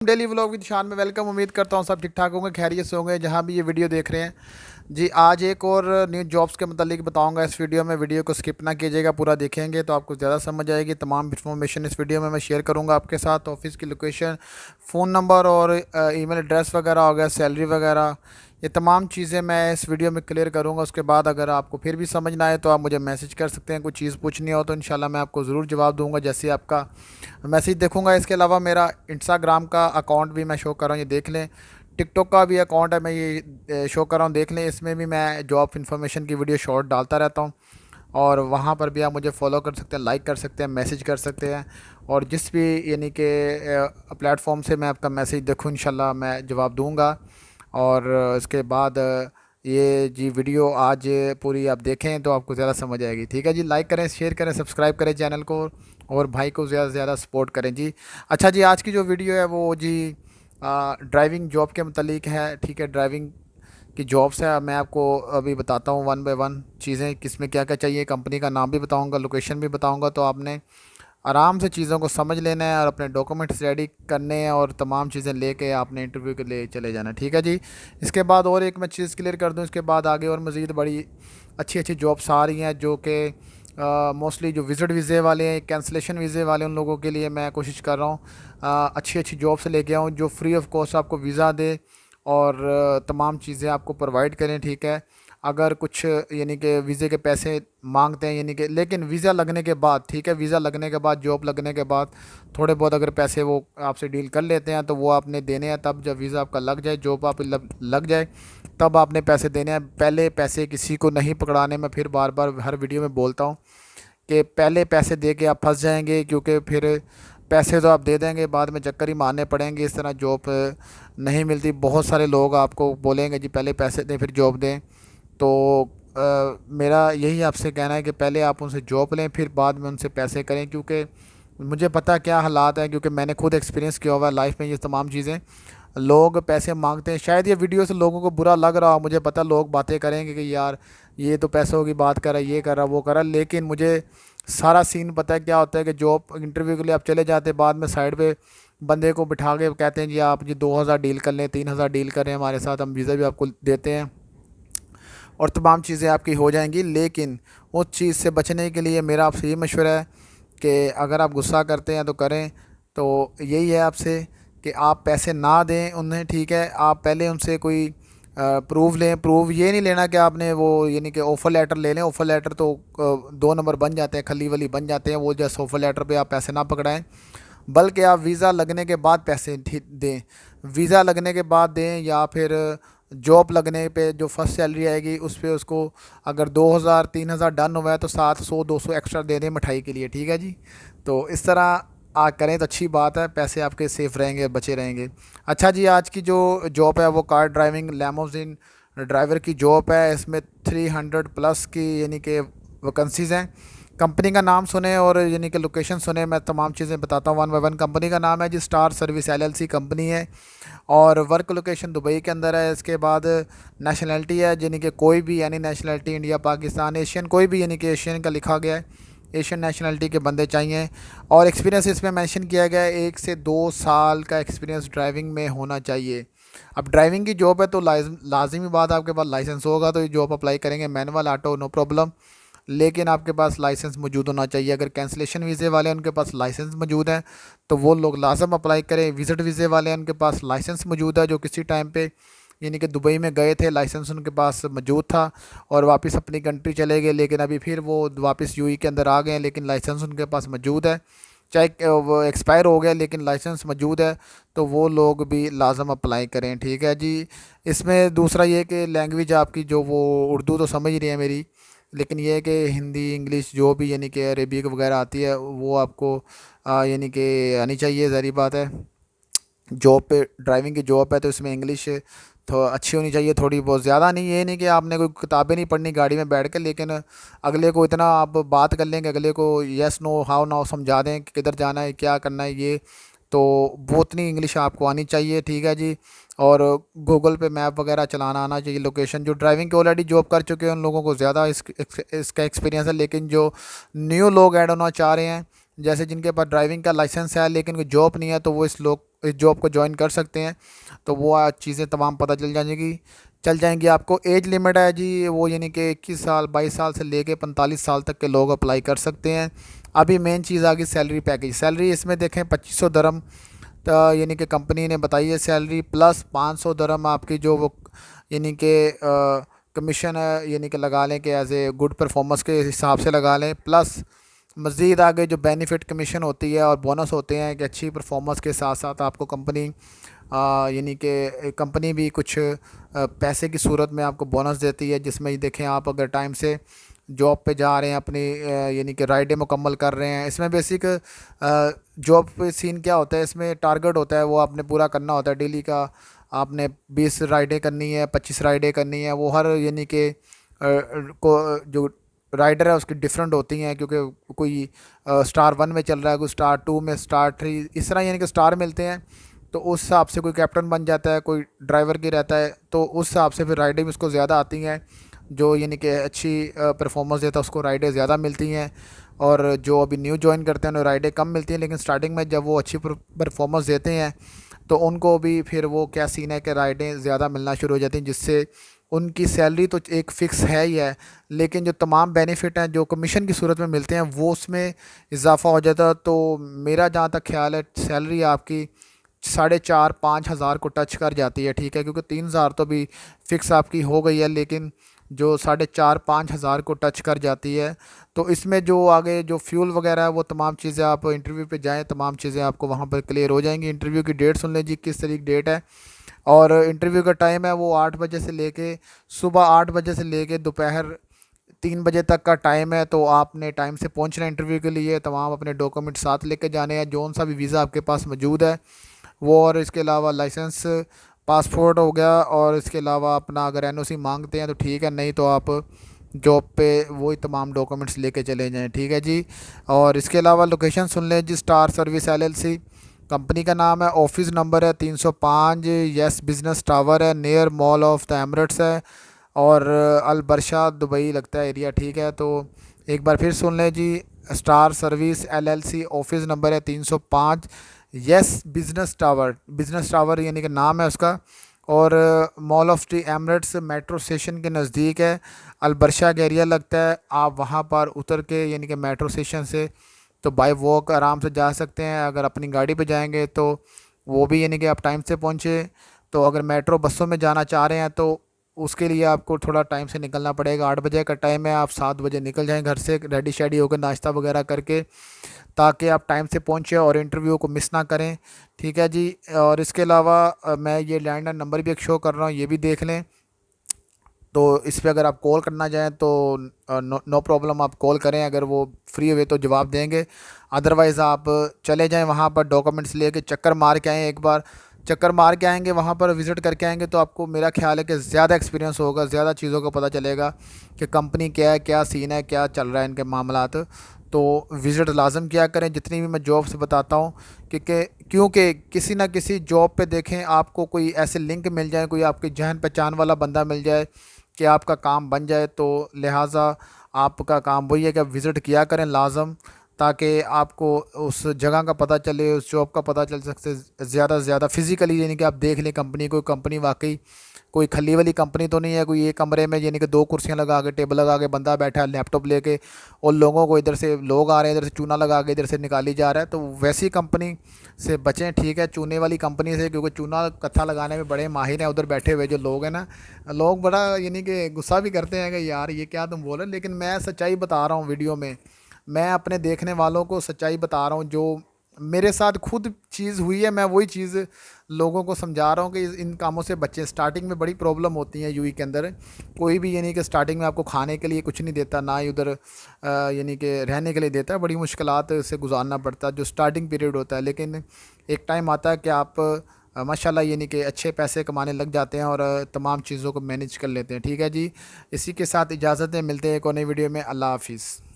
Daily vlog with शान में welcome. उम्मीद करता हूँ सब ठीक ठाक होंगे, खैरियत से होंगे जहाँ भी ये वीडियो देख रहे हैं। जी आज एक और न्यू जॉब्स के मतलब बताऊंगा इस वीडियो में। वीडियो को स्किप ना कीजिएगा, पूरा देखेंगे तो आपको ज़्यादा समझ आएगी। तमाम इन्फॉर्मेशन इस वीडियो में मैं शेयर करूँगा आपके साथ। ऑफिस की लोकेशन, फ़ोन नंबर और ईमेल एड्रेस वगैरह हो गया, सैलरी वगैरह, ये तमाम चीज़ें मैं इस वीडियो में क्लियर करूँगा। उसके बाद अगर आपको फिर भी समझ ना आए तो आप मुझे मैसेज कर सकते हैं। कोई चीज़ पूछनी हो तो इंशाल्लाह मैं आपको ज़रूर जवाब दूँगा जैसे ही आपका मैसेज देखूँगा। इसके अलावा मेरा इंस्टाग्राम का अकाउंट भी मैं शो कर रहा हूँ, ये देख लें। टिकटॉक का भी अकाउंट है, मैं ये शो कर रहा हूँ, देख लें। इसमें भी मैं जॉब इन्फॉर्मेशन की वीडियो शॉर्ट डालता रहता हूँ और वहाँ पर भी आप मुझे फॉलो कर सकते हैं, लाइक कर सकते हैं, मैसेज कर सकते हैं। और जिस भी यानी कि प्लेटफॉर्म से मैं आपका मैसेज देखूँ इंशाल्लाह मैं जवाब दूँगा। और इसके बाद ये जी वीडियो आज पूरी आप देखें तो आपको ज़्यादा समझ आएगी। ठीक है जी, लाइक करें, शेयर करें, सब्सक्राइब करें चैनल को और भाई को ज़्यादा से ज़्यादा सपोर्ट करें जी। अच्छा जी, आज की जो वीडियो है वो जी ड्राइविंग जॉब के मतलब है। ठीक है, ड्राइविंग की जॉब्स है। मैं आपको अभी बताता हूँ वन बाय वन चीज़ें, किस में क्या क्या चाहिए। कंपनी का नाम भी बताऊँगा, लोकेशन भी बताऊँगा। तो आपने आराम से चीज़ों को समझ लेना है और अपने डॉक्यूमेंट्स रेडी करने हैं और तमाम चीज़ें लेके आपने इंटरव्यू के लिए चले जाना है। ठीक है जी। इसके बाद और एक मैं चीज़ क्लियर कर दूं, इसके बाद आगे और मज़ीद बड़ी अच्छी अच्छी जॉब्स आ रही हैं जो कि मोस्टली जो विज़िट वीज़े वाले हैं, कैंसलेशन वीज़े वाले, उन लोगों के लिए मैं कोशिश कर रहा हूँ अच्छी अच्छी जॉब्स लेके आऊँ जो फ्री ऑफ कॉस्ट आपको वीज़ा दे और तमाम चीज़ें आपको प्रोवाइड करें। ठीक है, अगर कुछ यानी कि वीज़े के पैसे मांगते हैं यानी कि, लेकिन वीज़ा लगने के बाद, ठीक है, वीज़ा लगने के बाद, जॉब लगने के बाद थोड़े बहुत अगर पैसे वो आपसे डील कर लेते हैं तो वो आपने देने हैं। तब जब वीज़ा आपका लग जाए, जॉब आप लग जाए, तब आपने पैसे देने हैं। पहले पैसे किसी को नहीं पकड़ाने। मैं फिर बार बार हर वीडियो में बोलता हूँ कि पहले पैसे दे के आप फंस जाएंगे, क्योंकि फिर पैसे तो आप दे देंगे, बाद में चक्कर ही मारने पड़ेंगे। इस तरह जॉब नहीं मिलती। बहुत सारे लोग आपको बोलेंगे जी पहले पैसे दें फिर जॉब दें। तो मेरा यही आपसे कहना है कि पहले आप उनसे जॉब लें, फिर बाद में उनसे पैसे करें। क्योंकि मुझे पता क्या हालात हैं, क्योंकि मैंने खुद एक्सपीरियंस किया हुआ है लाइफ में ये तमाम चीज़ें। लोग पैसे मांगते हैं, शायद ये वीडियो से लोगों को बुरा लग रहा हो, मुझे पता लोग बातें करेंगे कि यार ये तो पैसों की बात कर रहा है, ये कर रहा वो कर रहा, लेकिन मुझे सारा सीन पता है क्या होता है कि जॉब इंटरव्यू के लिए आप चले जाते, बाद में साइड पे बंदे को बिठा के कहते हैं जी आप जी 2,000 डील कर लें, 3,000 डील करें हमारे साथ, हम वीज़ा भी आपको देते हैं और तमाम चीज़ें आपकी हो जाएंगी। लेकिन उस चीज़ से बचने के लिए मेरा आपसे ये मशवरा है कि अगर आप गुस्सा करते हैं तो करें, तो यही है आपसे कि आप पैसे ना दें उन्हें। ठीक है, आप पहले उनसे कोई प्रूफ लें। प्रूफ ये नहीं लेना कि आपने वो यानी कि ऑफ़र लेटर ले लें। ऑफ़र लेटर तो 2 नंबर बन जाते हैं, खली वली बन जाते हैं। वो जैसे ऑफ़र लेटर पे आप पैसे ना पकड़ाएं, बल्कि आप वीज़ा लगने के बाद पैसे दें। वीज़ा लगने के बाद दें, या फिर जॉब लगने पे जो फर्स्ट सैलरी आएगी उस पे उसको अगर 2,000 3,000 डन हुआ है तो 700 200 एक्स्ट्रा दे दें मिठाई के लिए। ठीक है जी, तो इस तरह करें तो अच्छी बात है, पैसे आपके सेफ़ रहेंगे, बचे रहेंगे। अच्छा जी, आज की जो जॉब है वो कार ड्राइविंग लेमोजिन ड्राइवर की जॉब है। इसमें 300 प्लस की यानी कि वैकेंसीज़ हैं। कंपनी का नाम सुने और यानी कि लोकेशन सुने, मैं तमाम चीज़ें बताता हूँ वन बाय वन। कंपनी का नाम है जी स्टार सर्विस एलएलसी कंपनी है और वर्क लोकेशन दुबई के अंदर है। इसके बाद नेशनलिटी है यानी कि कोई भी, यानी नेशनलिटी इंडिया, पाकिस्तान, एशियन, कोई भी यानी कि एशियन का लिखा गया है, एशियन नेशनलिटी के बंदे चाहिए। और एक्सपीरियंस इसमें मेंशन किया गया है 1 से 2 साल का एक्सपीरियंस ड्राइविंग में होना चाहिए। अब ड्राइविंग की जॉब है तो लाजमी बात आपके पास लाइसेंस होगा तो ये जॉब अप्लाई करेंगे। मैनुअल, ऑटो, नो प्रॉब्लम, लेकिन आपके पास लाइसेंस मौजूद होना चाहिए। अगर कैंसलेशन वीज़े वाले हैं उनके पास लाइसेंस मौजूद है तो वो लोग लाजम अप्लाई करें। विज़िट वीज़े वाले हैं उनके पास लाइसेंस मौजूद है, जो किसी टाइम पे यानी कि दुबई में गए थे, लाइसेंस उनके पास मौजूद था और वापस अपनी कंट्री चले गए, लेकिन अभी फिर वो वापस यूएई के अंदर आ गए हैं, लेकिन लाइसेंस उनके पास मौजूद है। चाहे वो एक्सपायर हो गया लेकिन लाइसेंस मौजूद है, तो वो लोग भी लाजम अप्लाई करें। ठीक है जी। इसमें दूसरा ये कि लैंग्वेज आपकी जो वो उर्दू तो समझ रही है मेरी, लेकिन ये है कि हिंदी, इंग्लिश जो भी यानी कि अरेबिक वगैरह आती है वो आपको यानी कि आनी चाहिए, ज़ाहिर बात है। जॉब पे, ड्राइविंग की जॉब है तो इसमें इंग्लिश तो अच्छी होनी चाहिए, थोड़ी बहुत, ज़्यादा नहीं। ये नहीं कि आपने कोई किताबें नहीं पढ़नी गाड़ी में बैठ के, लेकिन अगले को इतना आप बात कर लेंगे, अगले को येस नो हाउ नाउ समझा दें कि किधर जाना है, क्या करना है, ये तो वो उतनी इंग्लिश आपको आनी चाहिए। ठीक है जी। और गूगल पे मैप वगैरह चलाना आना चाहिए। लोकेशन, जो ड्राइविंग के ऑलरेडी जॉब कर चुके हैं उन लोगों को ज़्यादा इसका एक्सपीरियंस है, लेकिन जो न्यू लोग ऐड होना चाह रहे हैं, जैसे जिनके पास ड्राइविंग का लाइसेंस है लेकिन कोई जॉब नहीं है, तो वो इस जॉब को ज्वाइन कर सकते हैं। तो वो चीज़ें तमाम पता चल जाएंगी आपको। एज लिमिट है जी वो, यानी कि 21 साल 22 साल से लेके 45 साल तक के लोग अप्लाई कर सकते हैं। अभी मेन चीज़ आ गई सैलरी पैकेज। सैलरी इसमें देखें 2500 दरम, तो यानी कि कंपनी ने बताई है सैलरी, प्लस 500 दरम आपकी जो वो यानी कि कमीशन है, यानी कि लगा लें कि एज ए गुड परफॉर्मेंस के हिसाब से लगा लें। प्लस मज़ीद आगे जो बेनिफिट कमीशन होती है और बोनस होते हैं कि अच्छी परफॉर्मेंस के साथ साथ आपको कंपनी यानी कि कंपनी भी कुछ पैसे की सूरत में आपको बोनस देती है, जिसमें ये देखें आप अगर टाइम से जॉब पे जा रहे हैं, अपनी यानी कि राइडें मुकम्मल कर रहे हैं। इसमें बेसिक जॉब पे सीन क्या होता है, इसमें टारगेट होता है वो आपने पूरा करना होता है डेली का। आपने 20 राइडें करनी है, 25 राइडें करनी है। वो हर यानी कि को जो राइडर है उसकी डिफरेंट होती हैं, क्योंकि कोई स्टार 1 में चल रहा है, कोई स्टार 2 में, स्टार 3 इस तरह यानी कि स्टार मिलते हैं। तो उस हिसाब से कोई कैप्टन बन जाता है, कोई ड्राइवर की रहता है, तो उस हिसाब से फिर राइडें भी उसको ज़्यादा आती हैं। जो यानी कि अच्छी परफॉर्मेंस देता है उसको राइडें ज़्यादा मिलती हैं, और जो अभी न्यू ज्वाइन करते हैं उन्हें राइडें कम मिलती हैं। लेकिन स्टार्टिंग में जब वो अच्छी परफॉर्मेंस देते हैं तो उनको भी फिर वो क्या सीन है कि राइडें ज़्यादा मिलना शुरू हो जाती हैं, जिससे उनकी सैलरी तो एक फ़िक्स है ही है, लेकिन जो तमाम बेनिफिट हैं जो कमीशन की सूरत में मिलते हैं वो उसमें इजाफ़ा हो जाता है। तो मेरा जहाँ तक ख्याल है सैलरी आपकी 4,500-5,000 को टच कर जाती है, ठीक है, क्योंकि 3,000 तो भी फ़िक्स आपकी हो गई है, लेकिन जो 4,500-5,000 को टच कर जाती है। तो इसमें जो आगे जो फ्यूल वगैरह है वो तमाम चीज़ें आप इंटरव्यू पे जाएं, तमाम चीज़ें आपको वहाँ पर क्लियर हो जाएंगी। इंटरव्यू की डेट सुन लें जी, किस तारीख डेट है। और इंटरव्यू का टाइम है वो 8 बजे से लेके सुबह 8 बजे से लेके दोपहर 3 बजे तक का टाइम है। तो आपने टाइम से पहुंचना है इंटरव्यू के लिए, तमाम अपने डॉक्यूमेंट साथ लेके जाने हैं, जौन सा भी वीज़ा आपके पास मौजूद है वो, और इसके अलावा लाइसेंस, पासपोर्ट हो गया, और इसके अलावा अपना अगर एनओसी मांगते हैं तो ठीक है, नहीं तो आप जॉब पे वही तमाम डॉक्यूमेंट्स लेके चले जाएं, ठीक है जी। और इसके अलावा लोकेशन सुन लें जी, स्टार सर्विस एलएलसी कंपनी का नाम है, ऑफिस नंबर है 305, यस बिज़नेस टावर है, near mall of the Emirates है, और अलबरशा दुबई लगता है एरिया, ठीक है। तो एक बार फिर सुन लें जी, star service LLC office number है 305, यस बिज़नेस टावर यानी कि नाम है उसका, और mall of the Emirates metro station के नज़दीक है, अलबरशा का एरिया लगता है। आप वहाँ पर उतर के यानी कि मेट्रो स्टेशन से तो बाय वॉक आराम से जा सकते हैं। अगर अपनी गाड़ी पे जाएंगे तो वो भी यानी कि आप टाइम से पहुँचे। तो अगर मेट्रो बसों में जाना चाह रहे हैं तो उसके लिए आपको थोड़ा टाइम से निकलना पड़ेगा। 8 बजे का टाइम है, आप 7 बजे निकल जाएँ घर से रेडी शेडी होकर नाश्ता वगैरह करके, ताकि आप टाइम से पहुँचे और इंटरव्यू को मिस ना करें, ठीक है जी। और इसके अलावा मैं ये लैंडलाइन नंबर भी एक शो कर रहा हूँ, ये भी देख लें। तो इस पे अगर आप कॉल करना चाहें तो नो प्रॉब्लम, आप कॉल करें, अगर वो फ्री हुए तो जवाब देंगे। अदरवाइज़ आप चले जाएं वहाँ पर, डॉक्यूमेंट्स लेके चक्कर मार के आएँ, एक बार चक्कर मार के आएंगे वहाँ पर, विज़िट करके आएंगे, तो आपको मेरा ख्याल है कि ज़्यादा एक्सपीरियंस होगा, ज़्यादा चीज़ों का पता चलेगा कि कंपनी क्या है, क्या सीन है, क्या चल रहा है इनके मामलात। तो विज़िट लाजम किया करें जितनी भी मैं जॉब्स बताता हूँ, क्योंकि किसी ना किसी जॉब पे देखें आपको कोई ऐसे लिंक मिल जाए, कोई आपकी जान पहचान वाला बंदा मिल जाए कि आपका काम बन जाए। तो लिहाजा आपका काम वही है कि आप विज़िट किया करें लाजम, ताकि आपको उस जगह का पता चले, उस जॉब का पता चल सकते ज़्यादा से ज़्यादा फिज़िकली, यानी कि आप देख लें कंपनी, कोई कंपनी वाकई कोई खली वाली कंपनी तो नहीं है, कोई एक कमरे में यानी कि 2 कुर्सियां लगा के, टेबल लगा के बंदा बैठा है लैपटॉप लेके, और लोगों को इधर से लोग आ रहे हैं, इधर से चूना लगा के इधर से निकाली जा रहा है। तो वैसी कंपनी से बचें, ठीक है, चूने वाली कंपनी से, क्योंकि चूना कत्था लगाने में बड़े माहिर हैं उधर बैठे हुए जो लोग हैं ना। लोग बड़ा यानी कि गुस्सा भी करते हैं कि यार ये क्या तुम बोल रहे हो, लेकिन मैं सच्चाई बता रहा हूँ वीडियो में। मैं अपने देखने वालों को सच्चाई बता रहा हूँ, जो मेरे साथ खुद चीज़ हुई है, मैं वही चीज़ लोगों को समझा रहा हूँ कि इन कामों से बचें। स्टार्टिंग में बड़ी प्रॉब्लम होती है यूएई के अंदर, कोई भी यानी कि स्टार्टिंग में आपको खाने के लिए कुछ नहीं देता, ना ही उधर यानी कि रहने के लिए देता है, बड़ी मुश्किलात से गुजारना पड़ता है जो स्टार्टिंग पीरियड होता है। लेकिन एक टाइम आता है कि आप माशाल्लाह यानी कि अच्छे पैसे कमाने लग जाते हैं और तमाम चीज़ों को मैनेज कर लेते हैं, ठीक है जी। इसी के साथ इजाज़त है, मिलते हैं एक और नई वीडियो में। अल्लाह हाफिज़।